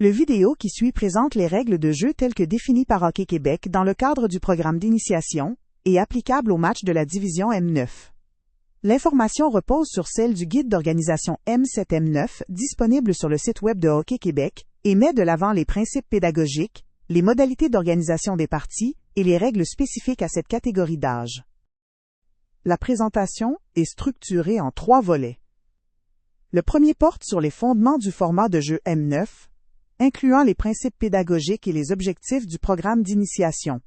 Le vidéo qui suit présente les règles de jeu telles que définies par Hockey Québec dans le cadre du programme d'initiation et applicables aux matchs de la division M9. L'information repose sur celle du guide d'organisation M7-M9 disponible sur le site web de Hockey Québec et met de l'avant les principes pédagogiques, les modalités d'organisation des parties et les règles spécifiques à cette catégorie d'âge. La présentation est structurée en 3 volets. Le premier porte sur les fondements du format de jeu M9, incluant les principes pédagogiques et les objectifs du programme d'initiation.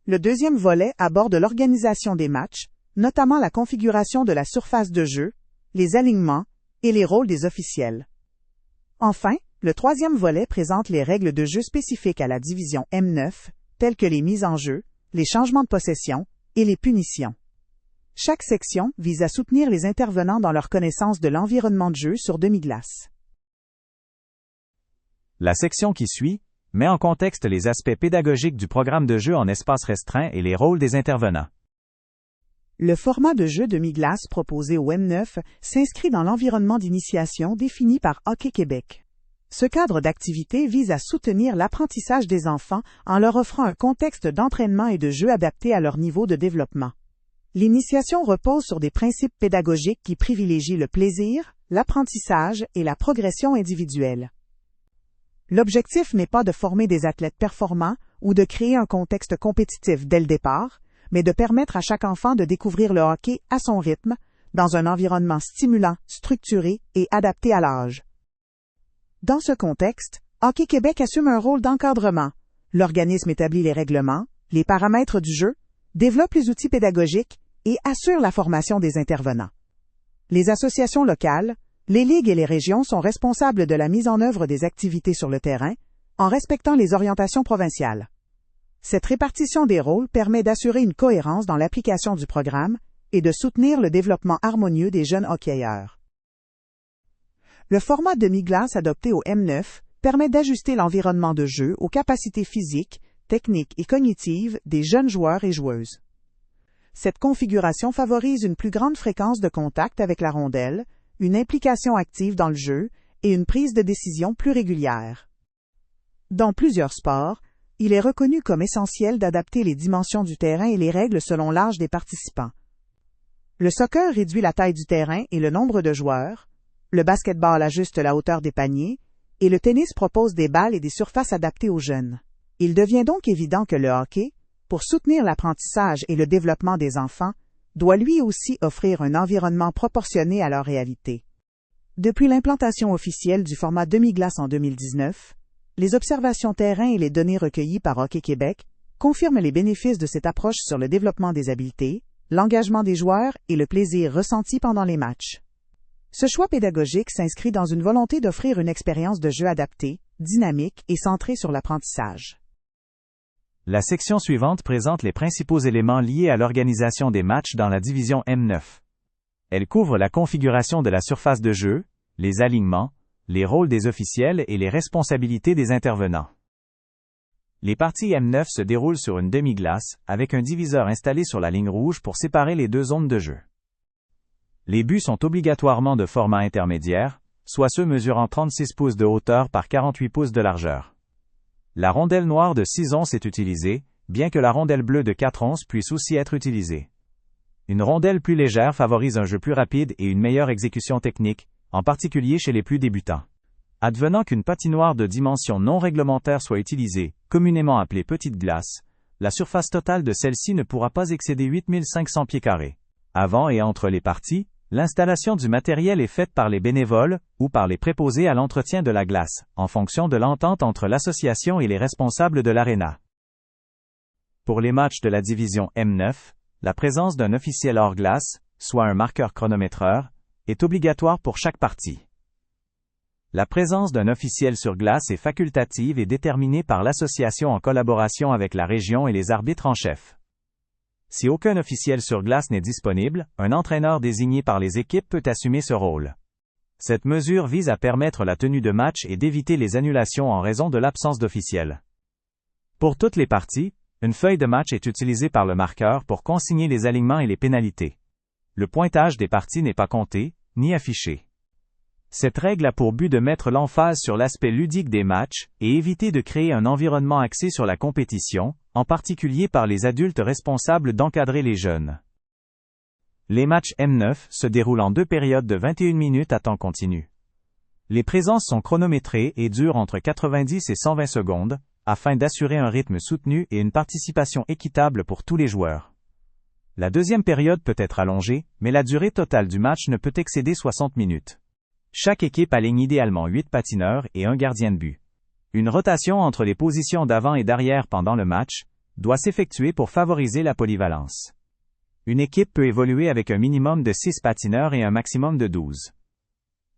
Le deuxième volet aborde l'organisation des matchs, notamment la configuration de la surface de jeu, les alignements et les rôles des officiels. Enfin, le troisième volet présente les règles de jeu spécifiques à la division M9, telles que les mises en jeu, les changements de possession et les punitions. Chaque section vise à soutenir les intervenants dans leur connaissance de l'environnement de jeu sur demi-glace. La section qui suit met en contexte les aspects pédagogiques du programme de jeu en espace restreint et les rôles des intervenants. Le format de jeu demi-glace proposé au M9 s'inscrit dans l'environnement d'initiation défini par Hockey Québec. Ce cadre d'activité vise à soutenir l'apprentissage des enfants en leur offrant un contexte d'entraînement et de jeu adapté à leur niveau de développement. L'initiation repose sur des principes pédagogiques qui privilégient le plaisir, l'apprentissage et la progression individuelle. L'objectif n'est pas de former des athlètes performants ou de créer un contexte compétitif dès le départ, mais de permettre à chaque enfant de découvrir le hockey à son rythme, dans un environnement stimulant, structuré et adapté à l'âge. Dans ce contexte, Hockey Québec assume un rôle d'encadrement. L'organisme établit les règlements, les paramètres du jeu, développe les outils pédagogiques et assure la formation des intervenants. Les associations locales, les ligues et les régions sont responsables de la mise en œuvre des activités sur le terrain, en respectant les orientations provinciales. Cette répartition des rôles permet d'assurer une cohérence dans l'application du programme et de soutenir le développement harmonieux des jeunes hockeyeurs. Le format demi-glace adopté au M9 permet d'ajuster l'environnement de jeu aux capacités physiques, techniques et cognitives des jeunes joueurs et joueuses. Cette configuration favorise une plus grande fréquence de contact avec la rondelle, une implication active dans le jeu et une prise de décision plus régulière. Dans plusieurs sports, il est reconnu comme essentiel d'adapter les dimensions du terrain et les règles selon l'âge des participants. Le soccer réduit la taille du terrain et le nombre de joueurs, le basketball ajuste la hauteur des paniers, et le tennis propose des balles et des surfaces adaptées aux jeunes. Il devient donc évident que le hockey, pour soutenir l'apprentissage et le développement des enfants, doit lui aussi offrir un environnement proportionné à leur réalité. Depuis l'implantation officielle du format demi-glace en 2019, les observations terrain et les données recueillies par Hockey Québec confirment les bénéfices de cette approche sur le développement des habiletés, l'engagement des joueurs et le plaisir ressenti pendant les matchs. Ce choix pédagogique s'inscrit dans une volonté d'offrir une expérience de jeu adaptée, dynamique et centrée sur l'apprentissage. La section suivante présente les principaux éléments liés à l'organisation des matchs dans la division M9. Elle couvre la configuration de la surface de jeu, les alignements, les rôles des officiels et les responsabilités des intervenants. Les parties M9 se déroulent sur une demi-glace, avec un diviseur installé sur la ligne rouge pour séparer les deux zones de jeu. Les buts sont obligatoirement de format intermédiaire, soit ceux mesurant 36 pouces de hauteur par 48 pouces de largeur. La rondelle noire de 6 onces est utilisée, bien que la rondelle bleue de 4 onces puisse aussi être utilisée. Une rondelle plus légère favorise un jeu plus rapide et une meilleure exécution technique, en particulier chez les plus débutants. Advenant qu'une patinoire de dimension non réglementaire soit utilisée, communément appelée petite glace, la surface totale de celle-ci ne pourra pas excéder 8500 pieds carrés. Avant et entre les parties, l'installation du matériel est faite par les bénévoles ou par les préposés à l'entretien de la glace, en fonction de l'entente entre l'association et les responsables de l'aréna. Pour les matchs de la division M9, la présence d'un officiel hors glace, soit un marqueur chronométreur, est obligatoire pour chaque partie. La présence d'un officiel sur glace est facultative et déterminée par l'association en collaboration avec la région et les arbitres en chef. Si aucun officiel sur glace n'est disponible, un entraîneur désigné par les équipes peut assumer ce rôle. Cette mesure vise à permettre la tenue de match et d'éviter les annulations en raison de l'absence d'officiel. Pour toutes les parties, une feuille de match est utilisée par le marqueur pour consigner les alignements et les pénalités. Le pointage des parties n'est pas compté, ni affiché. Cette règle a pour but de mettre l'emphase sur l'aspect ludique des matchs et éviter de créer un environnement axé sur la compétition, en particulier par les adultes responsables d'encadrer les jeunes. Les matchs M9 se déroulent en 2 périodes de 21 minutes à temps continu. Les présences sont chronométrées et durent entre 90 et 120 secondes, afin d'assurer un rythme soutenu et une participation équitable pour tous les joueurs. La deuxième période peut être allongée, mais la durée totale du match ne peut excéder 60 minutes. Chaque équipe aligne idéalement 8 patineurs et un gardien de but. Une rotation entre les positions d'avant et d'arrière pendant le match doit s'effectuer pour favoriser la polyvalence. Une équipe peut évoluer avec un minimum de 6 patineurs et un maximum de 12.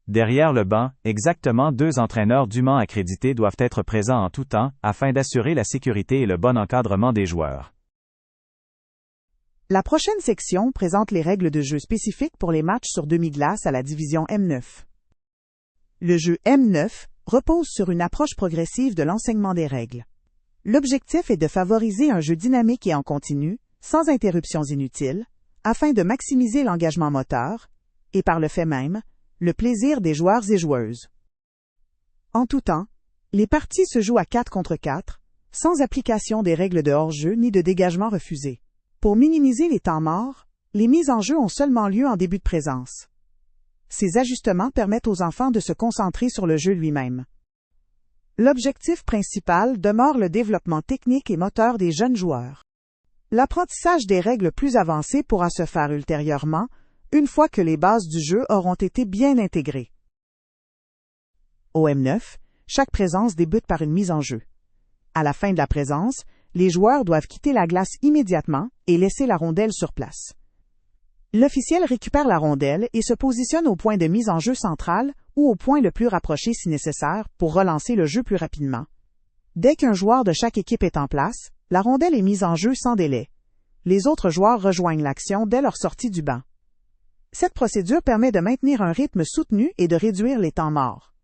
Derrière le banc, exactement 2 entraîneurs dûment accrédités doivent être présents en tout temps afin d'assurer la sécurité et le bon encadrement des joueurs. La prochaine section présente les règles de jeu spécifiques pour les matchs sur demi-glace à la division M9. Le jeu M9 repose sur une approche progressive de l'enseignement des règles. L'objectif est de favoriser un jeu dynamique et en continu, sans interruptions inutiles, afin de maximiser l'engagement moteur, et par le fait même, le plaisir des joueurs et joueuses. En tout temps, les parties se jouent à 4 contre 4, sans application des règles de hors-jeu ni de dégagement refusé. Pour minimiser les temps morts, les mises en jeu ont seulement lieu en début de présence. Ces ajustements permettent aux enfants de se concentrer sur le jeu lui-même. L'objectif principal demeure le développement technique et moteur des jeunes joueurs. L'apprentissage des règles plus avancées pourra se faire ultérieurement, une fois que les bases du jeu auront été bien intégrées. Au M9, chaque présence débute par une mise en jeu. À la fin de la présence, les joueurs doivent quitter la glace immédiatement et laisser la rondelle sur place. L'officiel récupère la rondelle et se positionne au point de mise en jeu central ou au point le plus rapproché si nécessaire pour relancer le jeu plus rapidement. Dès qu'un joueur de chaque équipe est en place, la rondelle est mise en jeu sans délai. Les autres joueurs rejoignent l'action dès leur sortie du banc. Cette procédure permet de maintenir un rythme soutenu et de réduire les temps morts.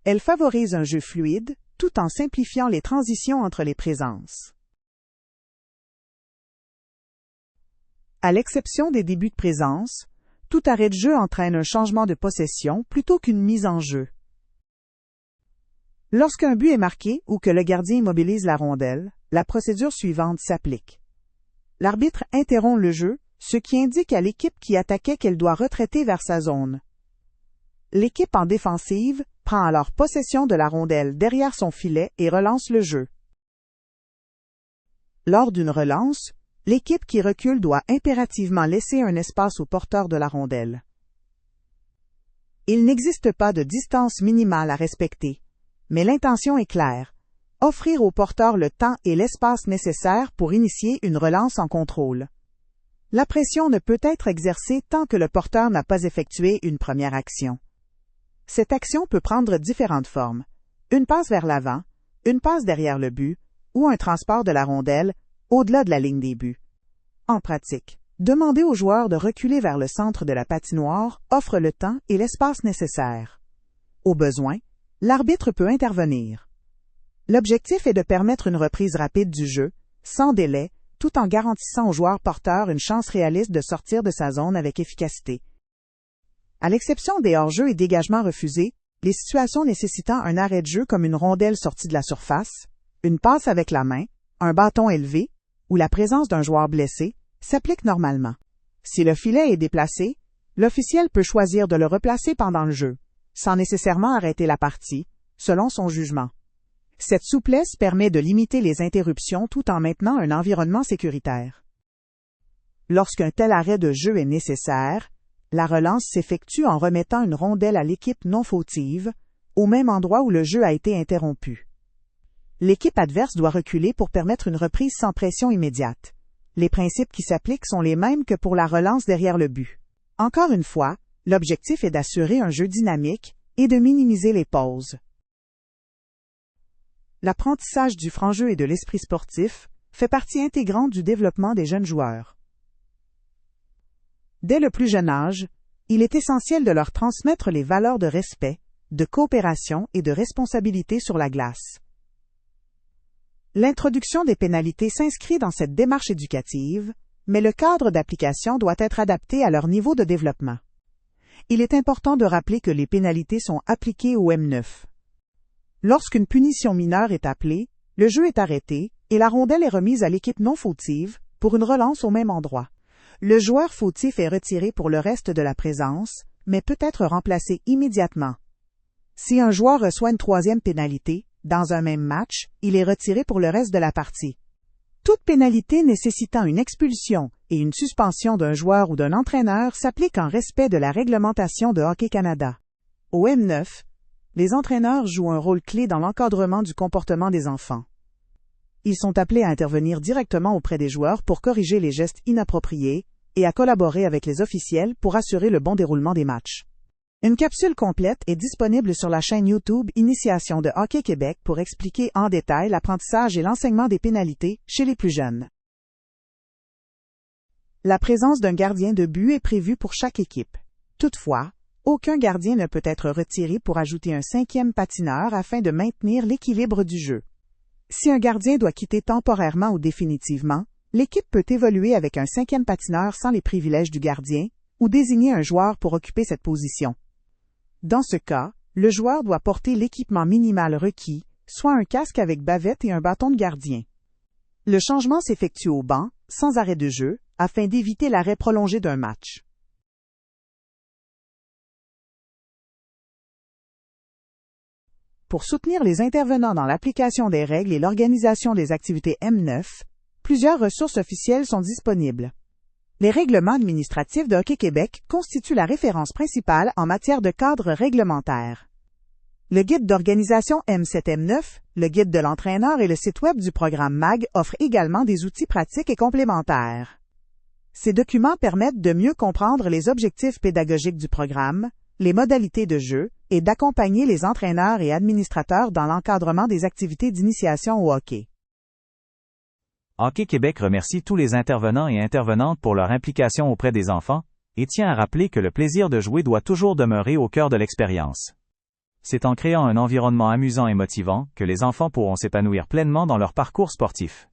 Elle favorise un jeu fluide, tout en simplifiant les transitions entre les présences. À l'exception des débuts de présence, tout arrêt de jeu entraîne un changement de possession plutôt qu'une mise en jeu. Lorsqu'un but est marqué ou que le gardien immobilise la rondelle, la procédure suivante s'applique. L'arbitre interrompt le jeu, ce qui indique à l'équipe qui attaquait qu'elle doit retraiter vers sa zone. L'équipe en défensive prend alors possession de la rondelle derrière son filet et relance le jeu. Lors d'une relance, l'équipe qui recule doit impérativement laisser un espace au porteur de la rondelle. Il n'existe pas de distance minimale à respecter, mais l'intention est claire: offrir au porteur le temps et l'espace nécessaires pour initier une relance en contrôle. La pression ne peut être exercée tant que le porteur n'a pas effectué une première action. Cette action peut prendre différentes formes: une passe vers l'avant, une passe derrière le but, ou un transport de la rondelle au-delà de la ligne des buts. En pratique, demander aux joueurs de reculer vers le centre de la patinoire offre le temps et l'espace nécessaires. Au besoin, l'arbitre peut intervenir. L'objectif est de permettre une reprise rapide du jeu, sans délai, tout en garantissant au joueur porteur une chance réaliste de sortir de sa zone avec efficacité. À l'exception des hors-jeux et dégagements refusés, les situations nécessitant un arrêt de jeu comme une rondelle sortie de la surface, une passe avec la main, un bâton élevé ou la présence d'un joueur blessé s'appliquent normalement. Si le filet est déplacé, l'officiel peut choisir de le replacer pendant le jeu, sans nécessairement arrêter la partie, selon son jugement. Cette souplesse permet de limiter les interruptions tout en maintenant un environnement sécuritaire. Lorsqu'un tel arrêt de jeu est nécessaire, la relance s'effectue en remettant une rondelle à l'équipe non fautive, au même endroit où le jeu a été interrompu. L'équipe adverse doit reculer pour permettre une reprise sans pression immédiate. Les principes qui s'appliquent sont les mêmes que pour la relance derrière le but. Encore une fois, l'objectif est d'assurer un jeu dynamique et de minimiser les pauses. L'apprentissage du franc-jeu et de l'esprit sportif fait partie intégrante du développement des jeunes joueurs. Dès le plus jeune âge, il est essentiel de leur transmettre les valeurs de respect, de coopération et de responsabilité sur la glace. L'introduction des pénalités s'inscrit dans cette démarche éducative, mais le cadre d'application doit être adapté à leur niveau de développement. Il est important de rappeler que les pénalités sont appliquées au M9. Lorsqu'une punition mineure est appelée, le jeu est arrêté et la rondelle est remise à l'équipe non fautive pour une relance au même endroit. Le joueur fautif est retiré pour le reste de la présence, mais peut être remplacé immédiatement. Si un joueur reçoit une troisième pénalité, dans un même match, il est retiré pour le reste de la partie. Toute pénalité nécessitant une expulsion et une suspension d'un joueur ou d'un entraîneur s'applique en respect de la réglementation de Hockey Canada. Au M9, les entraîneurs jouent un rôle clé dans l'encadrement du comportement des enfants. Ils sont appelés à intervenir directement auprès des joueurs pour corriger les gestes inappropriés et à collaborer avec les officiels pour assurer le bon déroulement des matchs. Une capsule complète est disponible sur la chaîne YouTube Initiation de Hockey Québec pour expliquer en détail l'apprentissage et l'enseignement des pénalités chez les plus jeunes. La présence d'un gardien de but est prévue pour chaque équipe. Toutefois, aucun gardien ne peut être retiré pour ajouter un cinquième patineur afin de maintenir l'équilibre du jeu. Si un gardien doit quitter temporairement ou définitivement, l'équipe peut évoluer avec un cinquième patineur sans les privilèges du gardien ou désigner un joueur pour occuper cette position. Dans ce cas, le joueur doit porter l'équipement minimal requis, soit un casque avec bavette et un bâton de gardien. Le changement s'effectue au banc, sans arrêt de jeu, afin d'éviter l'arrêt prolongé d'un match. Pour soutenir les intervenants dans l'application des règles et l'organisation des activités M9, plusieurs ressources officielles sont disponibles. Les règlements administratifs de Hockey Québec constituent la référence principale en matière de cadre réglementaire. Le guide d'organisation M7-M9, le guide de l'entraîneur et le site web du programme MAG offrent également des outils pratiques et complémentaires. Ces documents permettent de mieux comprendre les objectifs pédagogiques du programme, les modalités de jeu et d'accompagner les entraîneurs et administrateurs dans l'encadrement des activités d'initiation au hockey. Hockey Québec remercie tous les intervenants et intervenantes pour leur implication auprès des enfants, et tient à rappeler que le plaisir de jouer doit toujours demeurer au cœur de l'expérience. C'est en créant un environnement amusant et motivant que les enfants pourront s'épanouir pleinement dans leur parcours sportif.